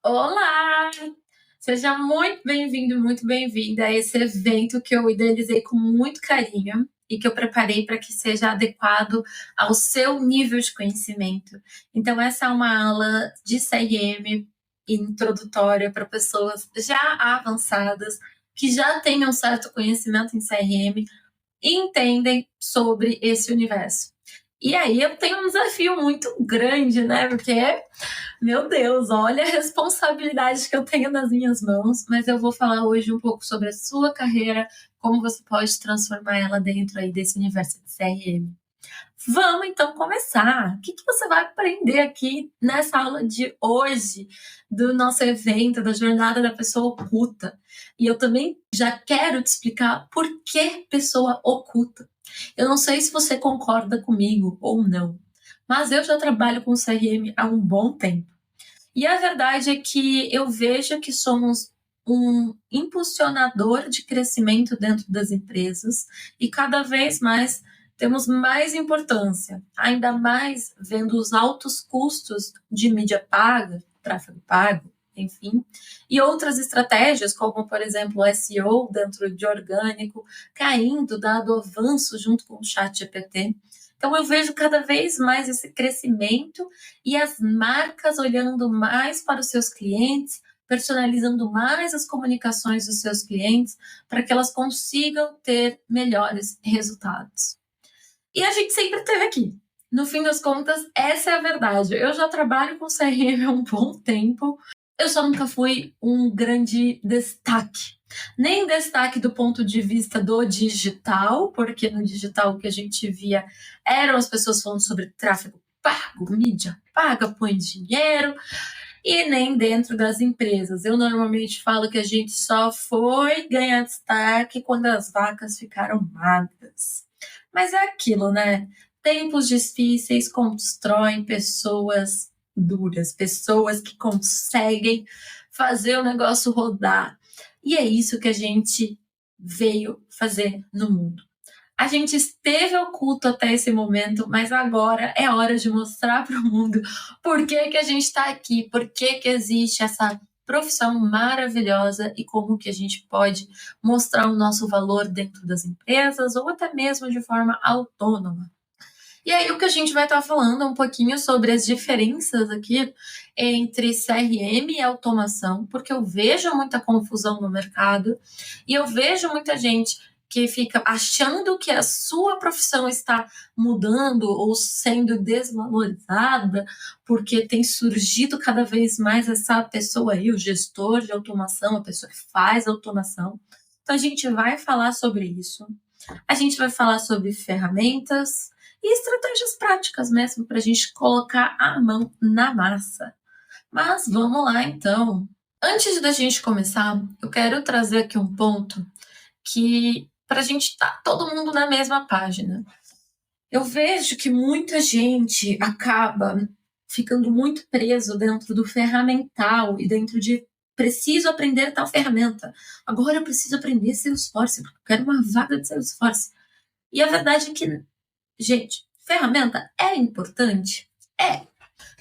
Olá! Seja muito bem-vindo, muito bem-vinda a esse evento que eu idealizei com muito carinho e que eu preparei para que seja adequado ao seu nível de conhecimento. Então, essa é uma aula de CRM introdutória para pessoas já avançadas, que já tenham certo conhecimento em CRM e entendem sobre esse universo. E aí eu tenho um desafio muito grande, né? Porque meu Deus, olha a responsabilidade que eu tenho nas minhas mãos, mas eu vou falar hoje um pouco sobre a sua carreira, como você pode transformar ela dentro aí desse universo de CRM. Vamos então começar. O que você vai aprender aqui nessa aula de hoje do nosso evento, da jornada da pessoa oculta? E eu também já quero te explicar por que pessoa oculta. Eu não sei se você concorda comigo ou não, mas eu já trabalho com CRM há um bom tempo. E a verdade é que eu vejo que somos um impulsionador de crescimento dentro das empresas e cada vez mais temos mais importância, ainda mais vendo os altos custos de mídia paga, tráfego pago, enfim, e outras estratégias, como, por exemplo, o SEO dentro de orgânico, caindo dado o avanço junto com o chat GPT. Então, eu vejo cada vez mais esse crescimento e as marcas olhando mais para os seus clientes, personalizando mais as comunicações dos seus clientes para que elas consigam ter melhores resultados. E a gente sempre teve aqui. No fim das contas, essa é a verdade. Eu já trabalho com CRM há um bom tempo. Eu só nunca fui um grande destaque. Nem destaque do ponto de vista do digital, porque no digital o que a gente via eram as pessoas falando sobre tráfego pago, mídia paga, põe dinheiro, e nem dentro das empresas. Eu normalmente falo que a gente só foi ganhar destaque quando as vacas ficaram magras. Mas é aquilo, né? Tempos difíceis constroem pessoas duras, pessoas que conseguem fazer o negócio rodar. E é isso que a gente veio fazer no mundo. A gente esteve oculto até esse momento, mas agora é hora de mostrar para o mundo por que a gente está aqui, por que existe essa profissão maravilhosa e como que a gente pode mostrar o nosso valor dentro das empresas ou até mesmo de forma autônoma. E aí o que a gente vai estar falando é um pouquinho sobre as diferenças aqui entre CRM e automação, porque eu vejo muita confusão no mercado e eu vejo muita gente que fica achando que a sua profissão está mudando ou sendo desvalorizada, porque tem surgido cada vez mais essa pessoa aí, o gestor de automação, a pessoa que faz automação. Então a gente vai falar sobre isso. A gente vai falar sobre ferramentas e estratégias práticas mesmo para a gente colocar a mão na massa. Mas vamos lá então. Antes da gente começar, eu quero trazer aqui um ponto que para a gente estar todo mundo na mesma página. Eu vejo que muita gente acaba ficando muito preso dentro do ferramental e dentro de preciso aprender tal ferramenta. Agora eu preciso aprender Salesforce, porque eu quero uma vaga de Salesforce. E a verdade é que, gente, ferramenta é importante? É.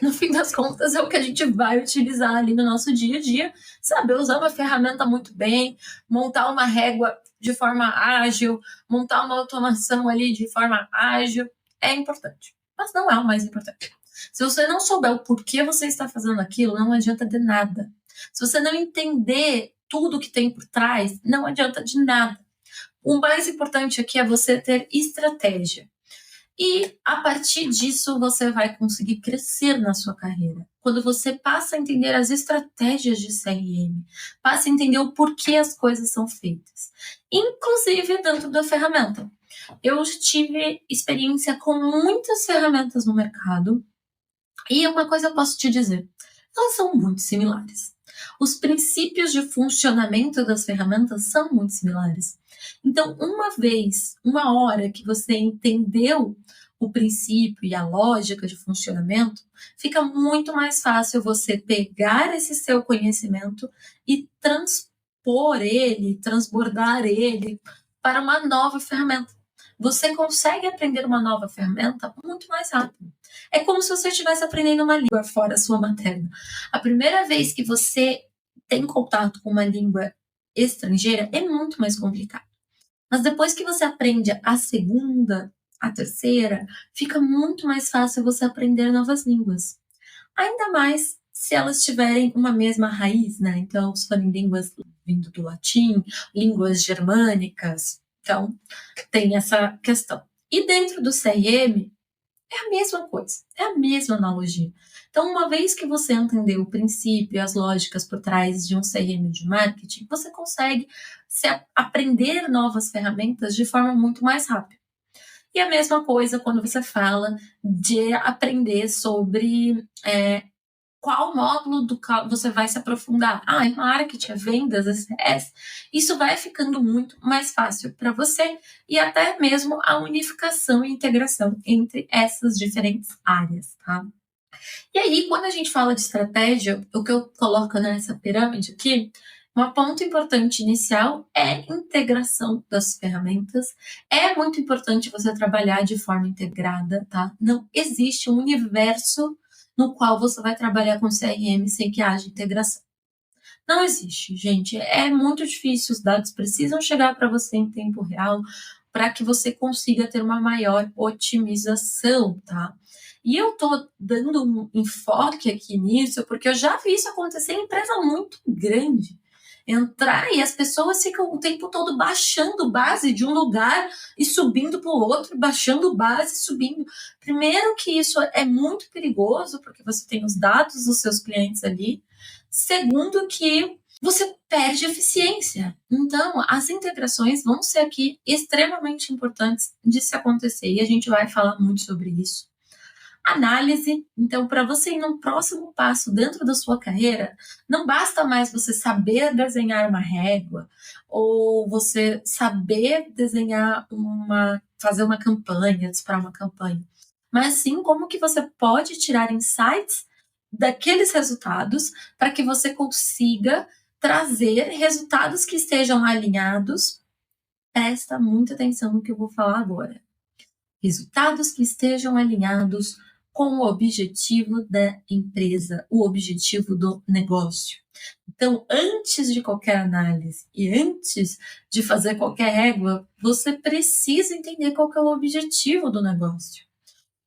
No fim das contas, é o que a gente vai utilizar ali no nosso dia a dia. Saber usar uma ferramenta muito bem, montar uma régua de forma ágil, montar uma automação ali de forma ágil, é importante. Mas não é o mais importante. Se você não souber o porquê você está fazendo aquilo, não adianta de nada. Se você não entender tudo que tem por trás, não adianta de nada. O mais importante aqui é você ter estratégia. E a partir disso você vai conseguir crescer na sua carreira. Quando você passa a entender as estratégias de CRM, passa a entender o porquê as coisas são feitas, inclusive dentro da ferramenta. Eu tive experiência com muitas ferramentas no mercado e uma coisa eu posso te dizer, elas são muito similares. Os princípios de funcionamento das ferramentas são muito similares. Então, uma hora que você entendeu o princípio e a lógica de funcionamento, fica muito mais fácil você pegar esse seu conhecimento e transpor ele, transbordar ele para uma nova ferramenta. você consegue aprender uma nova ferramenta muito mais rápido. É como se você estivesse aprendendo uma língua fora a sua materna. A primeira vez que você tem contato com uma língua estrangeira é muito mais complicado. Mas depois que você aprende a segunda, a terceira, fica muito mais fácil você aprender novas línguas. Ainda mais se elas tiverem uma mesma raiz, né? Então, se forem línguas vindo do latim, línguas germânicas, então tem essa questão. E dentro do CRM, é a mesma coisa, é a mesma analogia. Então, uma vez que você entendeu o princípio e as lógicas por trás de um CRM de marketing, você consegue aprender novas ferramentas de forma muito mais rápida. E a mesma coisa quando você fala de aprender sobre qual módulo do qual você vai se aprofundar. É marketing, é vendas, é CS. Isso vai ficando muito mais fácil para você e até mesmo a unificação e integração entre essas diferentes áreas, tá? E aí, quando a gente fala de estratégia, o que eu coloco nessa pirâmide aqui, um ponto importante inicial é integração das ferramentas. É muito importante você trabalhar de forma integrada, tá? Não existe um universo no qual você vai trabalhar com CRM sem que haja integração. Não existe, gente. É muito difícil. Os dados precisam chegar para você em tempo real para que você consiga ter uma maior otimização, tá? E eu tô dando um enfoque aqui nisso porque eu já vi isso acontecer em empresa muito grande. Entrar e as pessoas ficam o tempo todo baixando base de um lugar e subindo para o outro, baixando base e subindo. Primeiro que isso é muito perigoso, porque você tem os dados dos seus clientes ali. Segundo que você perde eficiência. Então, as integrações vão ser aqui extremamente importantes de se acontecer e a gente vai falar muito sobre isso. Análise. Então, para você ir no próximo passo dentro da sua carreira, não basta mais você saber desenhar uma régua ou você saber fazer uma campanha, disparar uma campanha, mas sim como que você pode tirar insights daqueles resultados para que você consiga trazer resultados que estejam alinhados. Presta muita atenção no que eu vou falar agora. Resultados que estejam alinhados com o objetivo da empresa, o objetivo do negócio. Então, antes de qualquer análise e antes de fazer qualquer régua, você precisa entender qual que é o objetivo do negócio.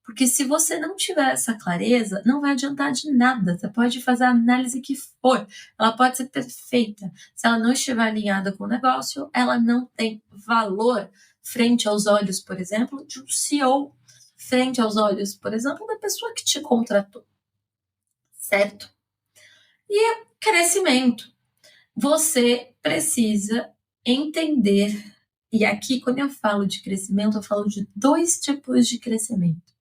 Porque se você não tiver essa clareza, não vai adiantar de nada. Você pode fazer a análise que for, ela pode ser perfeita. Se ela não estiver alinhada com o negócio, ela não tem valor frente aos olhos, por exemplo, de um CEO, frente aos olhos, por exemplo, da pessoa que te contratou. Certo? E crescimento. Você precisa entender, e aqui quando eu falo de crescimento, eu falo de 2 tipos de crescimento.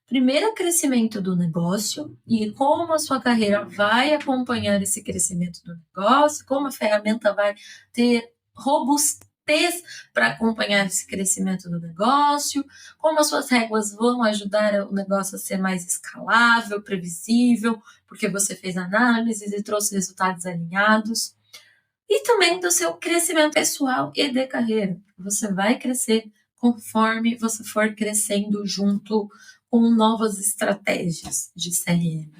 Primeiro, o crescimento do negócio e como a sua carreira vai acompanhar esse crescimento do negócio, como a ferramenta vai ter robustez para acompanhar esse crescimento do negócio, como as suas regras vão ajudar o negócio a ser mais escalável, previsível, porque você fez análises e trouxe resultados alinhados. E também do seu crescimento pessoal e de carreira. Você vai crescer conforme você for crescendo junto com novas estratégias de CRM.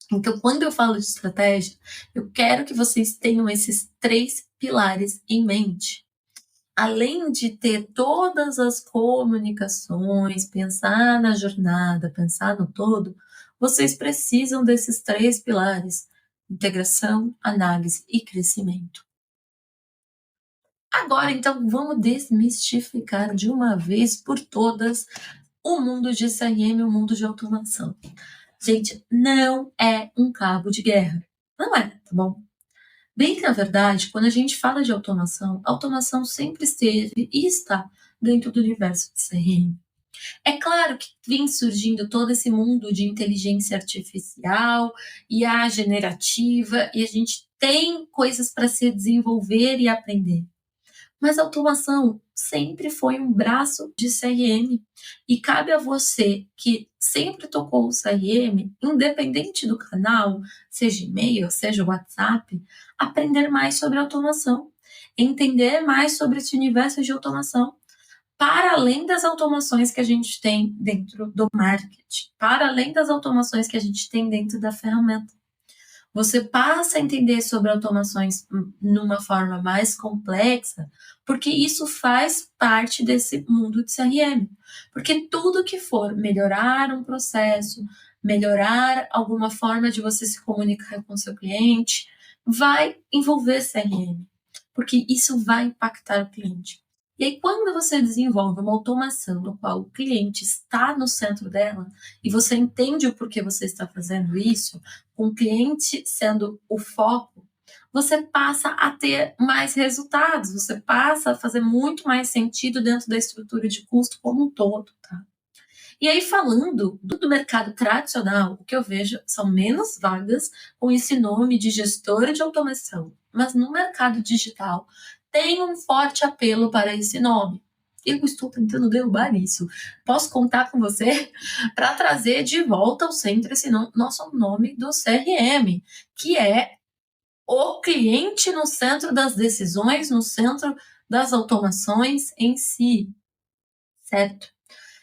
Então, quando eu falo de estratégia, eu quero que vocês tenham esses 3 pilares em mente. Além de ter todas as comunicações, pensar na jornada, pensar no todo, vocês precisam desses 3 pilares: integração, análise e crescimento. Agora, então, vamos desmistificar de uma vez por todas o mundo de CRM, o mundo de automação. Gente, não é um cabo de guerra. Não é, tá bom? Bem que, na verdade, quando a gente fala de automação, a automação sempre esteve e está dentro do universo de CRM. É claro que vem surgindo todo esse mundo de inteligência artificial, IA generativa, e a gente tem coisas para se desenvolver e aprender. Mas a automação sempre foi um braço de CRM e cabe a você que sempre tocou o CRM, independente do canal, seja e-mail, seja WhatsApp, aprender mais sobre automação, entender mais sobre esse universo de automação, para além das automações que a gente tem dentro do marketing, para além das automações que a gente tem dentro da ferramenta. Você passa a entender sobre automações numa forma mais complexa, porque isso faz parte desse mundo de CRM. Porque tudo que for melhorar um processo, melhorar alguma forma de você se comunicar com seu cliente, vai envolver CRM, porque isso vai impactar o cliente. E aí, quando você desenvolve uma automação no qual o cliente está no centro dela e você entende o porquê você está fazendo isso, com o cliente sendo o foco, você passa a ter mais resultados, você passa a fazer muito mais sentido dentro da estrutura de custo como um todo, tá? E aí, falando do mercado tradicional, o que eu vejo são menos vagas com esse nome de gestora de automação, mas no mercado digital tem um forte apelo para esse nome. Eu estou tentando derrubar isso. Posso contar com você para trazer de volta ao centro esse nosso nome do CRM, que é o cliente no centro das decisões, no centro das automações em si, certo?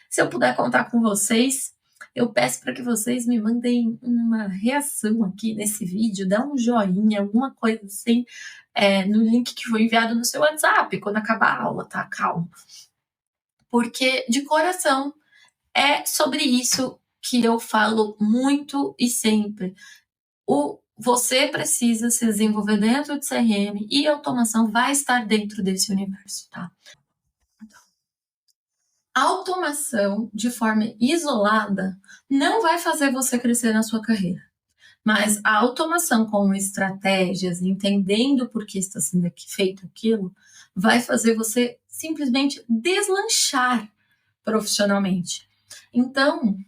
Se eu puder contar com vocês, eu peço para que vocês me mandem uma reação aqui nesse vídeo, dá um joinha, alguma coisa assim, no link que foi enviado no seu WhatsApp, quando acabar a aula, tá? Calma. Porque, de coração, é sobre isso que eu falo muito e sempre. Você precisa se desenvolver dentro de CRM e a automação vai estar dentro desse universo, tá? A automação, de forma isolada, não vai fazer você crescer na sua carreira. Mas a automação com estratégias, entendendo por que está sendo feito aquilo, vai fazer você simplesmente deslanchar profissionalmente. Então,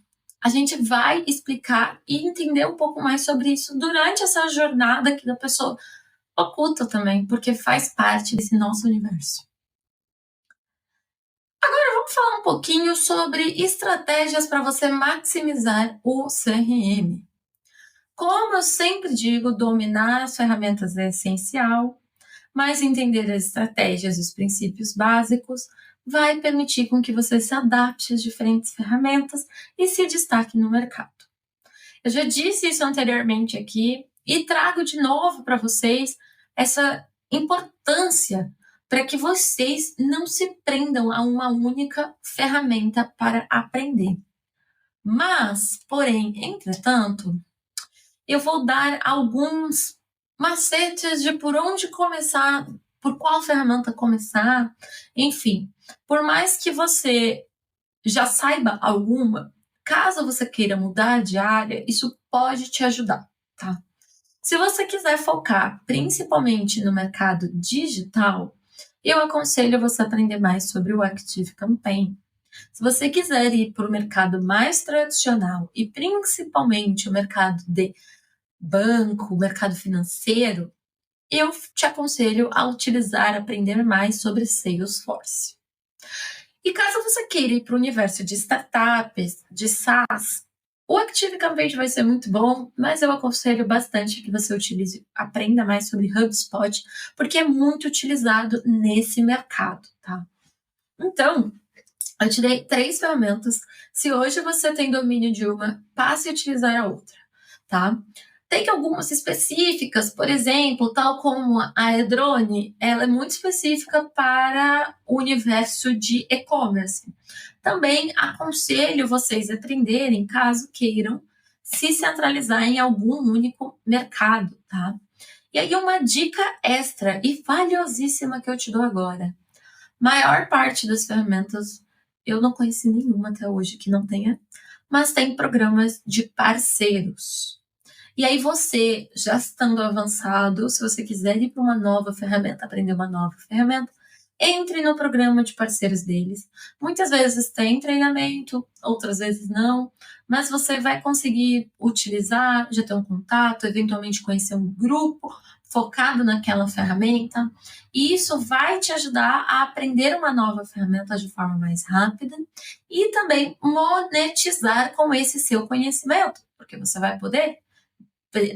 a gente vai explicar e entender um pouco mais sobre isso durante essa jornada que da pessoa oculta também, porque faz parte desse nosso universo. Vamos falar um pouquinho sobre estratégias para você maximizar o CRM. Como eu sempre digo, dominar as ferramentas é essencial, mas entender as estratégias e os princípios básicos vai permitir com que você se adapte às diferentes ferramentas e se destaque no mercado. Eu já disse isso anteriormente aqui e trago de novo para vocês essa importância para que vocês não se prendam a uma única ferramenta para aprender. Mas, porém, entretanto, eu vou dar alguns macetes de por onde começar, por qual ferramenta começar, enfim. Por mais que você já saiba alguma, caso você queira mudar de área, isso pode te ajudar, tá? Se você quiser focar principalmente no mercado digital, eu aconselho você aprender mais sobre o Active Campaign. Se você quiser ir para o mercado mais tradicional e principalmente o mercado de banco, mercado financeiro, eu te aconselho a aprender mais sobre Salesforce. E caso você queira ir para o universo de startups, de SaaS, o Active Campaign vai ser muito bom, mas eu aconselho bastante que você aprenda mais sobre HubSpot, porque é muito utilizado nesse mercado, tá? Então, eu te dei 3 ferramentas. Se hoje você tem domínio de uma, passe a utilizar a outra, tá? Tem algumas específicas, por exemplo, tal como a Edrone, ela é muito específica para o universo de e-commerce. Também aconselho vocês a aprenderem, caso queiram, se centralizar em algum único mercado, tá? E aí uma dica extra e valiosíssima que eu te dou agora. Maior parte das ferramentas, eu não conheci nenhuma até hoje que não tenha, mas tem programas de parceiros. E aí você, já estando avançado, se você quiser ir para uma nova ferramenta, aprender uma nova ferramenta, entre no programa de parceiros deles. Muitas vezes tem treinamento, outras vezes não, mas você vai conseguir utilizar, já ter um contato, eventualmente conhecer um grupo focado naquela ferramenta, e isso vai te ajudar a aprender uma nova ferramenta de forma mais rápida e também monetizar com esse seu conhecimento, porque você vai poder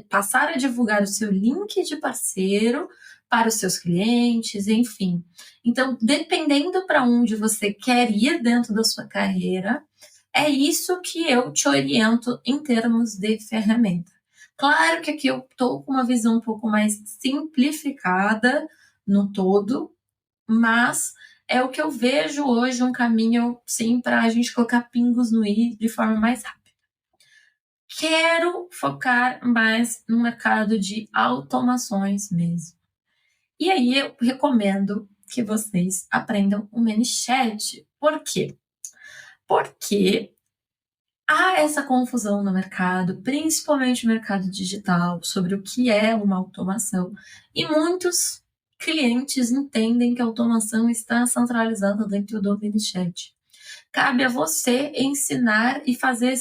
passar a divulgar o seu link de parceiro para os seus clientes, enfim. Então, dependendo para onde você quer ir dentro da sua carreira, é isso que eu te oriento em termos de ferramenta. Claro que aqui eu estou com uma visão um pouco mais simplificada no todo, mas é o que eu vejo hoje um caminho, sim, para a gente colocar pingos no i de forma mais rápida. Quero focar mais no mercado de automações mesmo. E aí eu recomendo que vocês aprendam o ManyChat. Por quê? Porque há essa confusão no mercado, principalmente no mercado digital, sobre o que é uma automação. E muitos clientes entendem que a automação está centralizada dentro do ManyChat. Cabe a você ensinar e fazer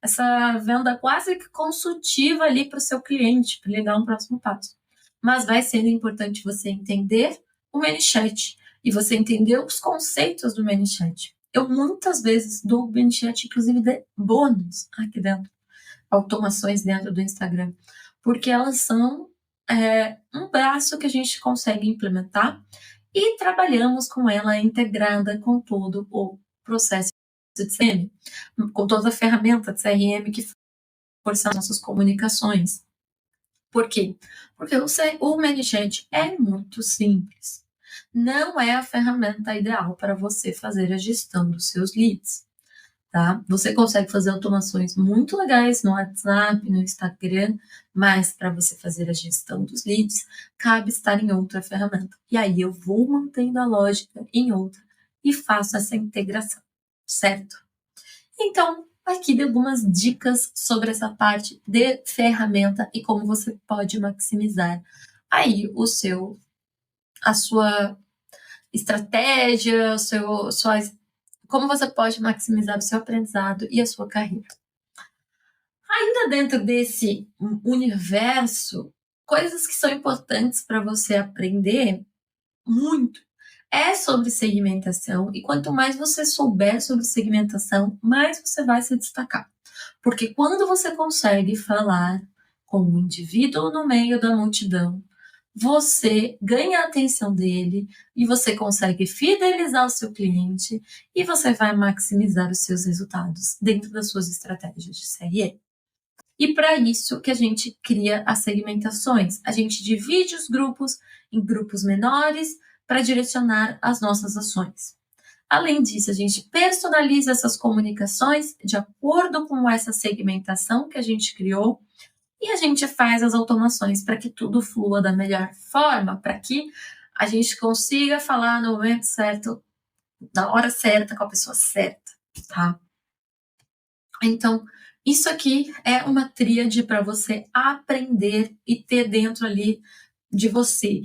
essa venda quase que consultiva ali para o seu cliente, para ele dar um próximo passo. Mas vai sendo importante você entender o ManyChat e você entender os conceitos do ManyChat. Eu muitas vezes dou o ManyChat, inclusive de bônus aqui dentro, automações dentro do Instagram, porque elas são um braço que a gente consegue implementar e trabalhamos com ela integrada com todo o processo de CRM, com toda a ferramenta de CRM que força as nossas comunicações. Por quê? Porque o ManyChat é muito simples. Não é a ferramenta ideal para você fazer a gestão dos seus leads. Tá? Você consegue fazer automações muito legais no WhatsApp, no Instagram, mas para você fazer a gestão dos leads, cabe estar em outra ferramenta. E aí eu vou mantendo a lógica em outra e faço essa integração, certo? Então, aqui de algumas dicas sobre essa parte de ferramenta e como você pode maximizar aí a sua estratégia, como você pode maximizar o seu aprendizado e a sua carreira. Ainda dentro desse universo, coisas que são importantes para você aprender muito é sobre segmentação, e quanto mais você souber sobre segmentação, mais você vai se destacar. Porque quando você consegue falar com um indivíduo no meio da multidão, você ganha a atenção dele e você consegue fidelizar o seu cliente e você vai maximizar os seus resultados dentro das suas estratégias de CRM. E para isso que a gente cria as segmentações. A gente divide os grupos em grupos menores para direcionar as nossas ações. Além disso, a gente personaliza essas comunicações de acordo com essa segmentação que a gente criou e a gente faz as automações para que tudo flua da melhor forma, para que a gente consiga falar no momento certo, na hora certa, com a pessoa certa, tá? Então, isso aqui é uma tríade para você aprender e ter dentro ali de você.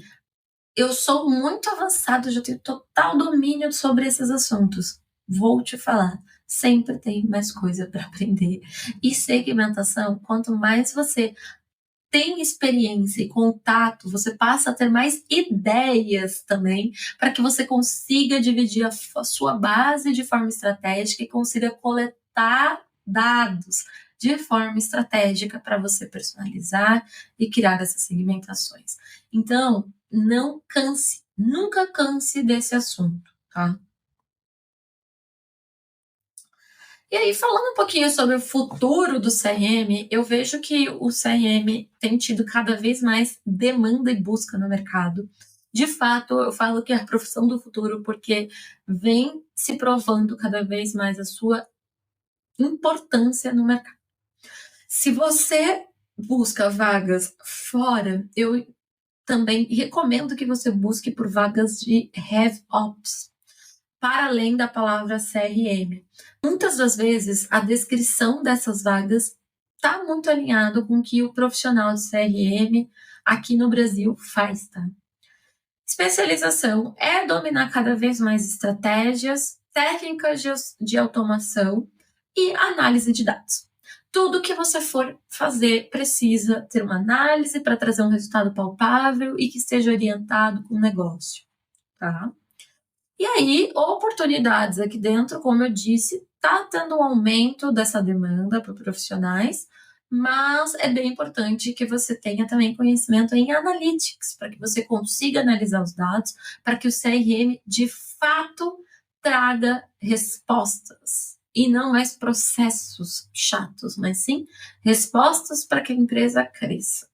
Eu sou muito avançado, já tenho total domínio sobre esses assuntos. Vou te falar, sempre tem mais coisa para aprender. E segmentação, quanto mais você tem experiência e contato, você passa a ter mais ideias também, para que você consiga dividir a sua base de forma estratégica e consiga coletar dados de forma estratégica para você personalizar e criar essas segmentações. Então, não canse, nunca canse desse assunto, tá? E aí, falando um pouquinho sobre o futuro do CRM, eu vejo que o CRM tem tido cada vez mais demanda e busca no mercado. De fato, eu falo que é a profissão do futuro porque vem se provando cada vez mais a sua importância no mercado. Se você busca vagas fora, eu também recomendo que você busque por vagas de RevOps, para além da palavra CRM. Muitas das vezes, a descrição dessas vagas está muito alinhado com o que o profissional de CRM aqui no Brasil faz, tá? Especialização é dominar cada vez mais estratégias, técnicas de automação e análise de dados. Tudo que você for fazer precisa ter uma análise para trazer um resultado palpável e que esteja orientado com o negócio, tá? E aí, oportunidades aqui dentro, como eu disse, está tendo um aumento dessa demanda por profissionais, mas é bem importante que você tenha também conhecimento em analytics, para que você consiga analisar os dados, para que o CRM de fato traga respostas e não mais processos chatos, mas sim respostas para que a empresa cresça.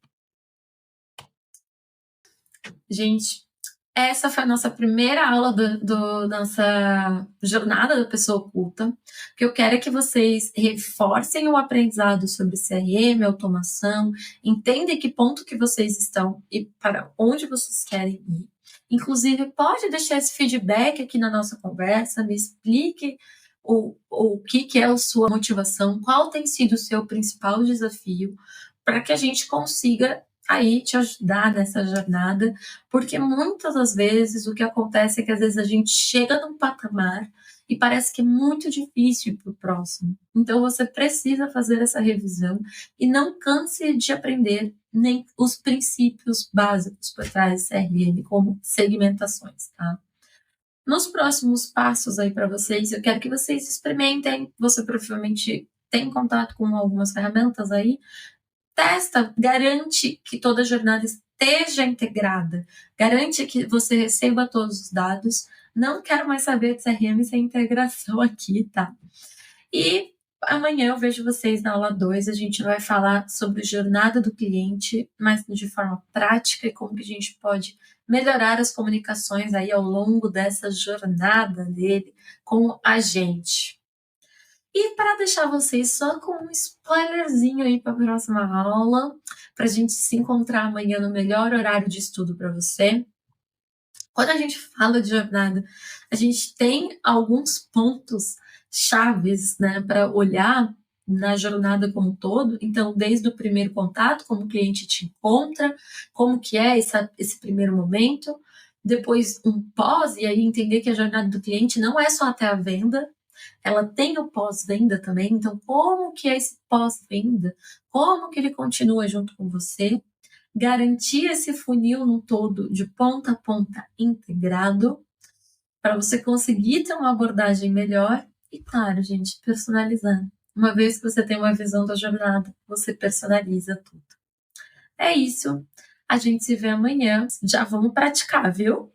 Gente, essa foi a nossa primeira aula da nossa jornada da pessoa oculta. O que eu quero é que vocês reforcem o aprendizado sobre CRM, automação, entendem que ponto que vocês estão e para onde vocês querem ir. Inclusive, pode deixar esse feedback aqui na nossa conversa, me explique o que é a sua motivação, qual tem sido o seu principal desafio, para que a gente consiga aí te ajudar nessa jornada, porque muitas das vezes o que acontece é que às vezes a gente chega num patamar e parece que é muito difícil ir para o próximo. Então você precisa fazer essa revisão e não canse de aprender nem os princípios básicos por trás do CRM, como segmentações, tá? Nos próximos passos aí para vocês, eu quero que vocês experimentem. Você provavelmente tem contato com algumas ferramentas aí, testa, garante que toda a jornada esteja integrada, garante que você receba todos os dados. Não quero mais saber de CRM sem integração aqui, tá? E amanhã eu vejo vocês na aula 2, a gente vai falar sobre jornada do cliente, mas de forma prática e como que a gente pode melhorar as comunicações aí ao longo dessa jornada dele com a gente. E para deixar vocês só com um spoilerzinho aí para a próxima aula, para a gente se encontrar amanhã no melhor horário de estudo para você. Quando a gente fala de jornada, a gente tem alguns pontos chaves, né, para olhar na jornada como um todo. Então, desde o primeiro contato, como o cliente te encontra, como que é esse primeiro momento, depois um pós, e aí entender que a jornada do cliente não é só até a venda, ela tem o pós-venda também, então como que é esse pós-venda? Como que ele continua junto com você? Garantir esse funil no todo, de ponta a ponta, integrado, para você conseguir ter uma abordagem melhor e, claro, gente, personalizando. Uma vez que você tem uma visão da jornada, você personaliza tudo. É isso. A gente se vê amanhã. Já vamos praticar, viu?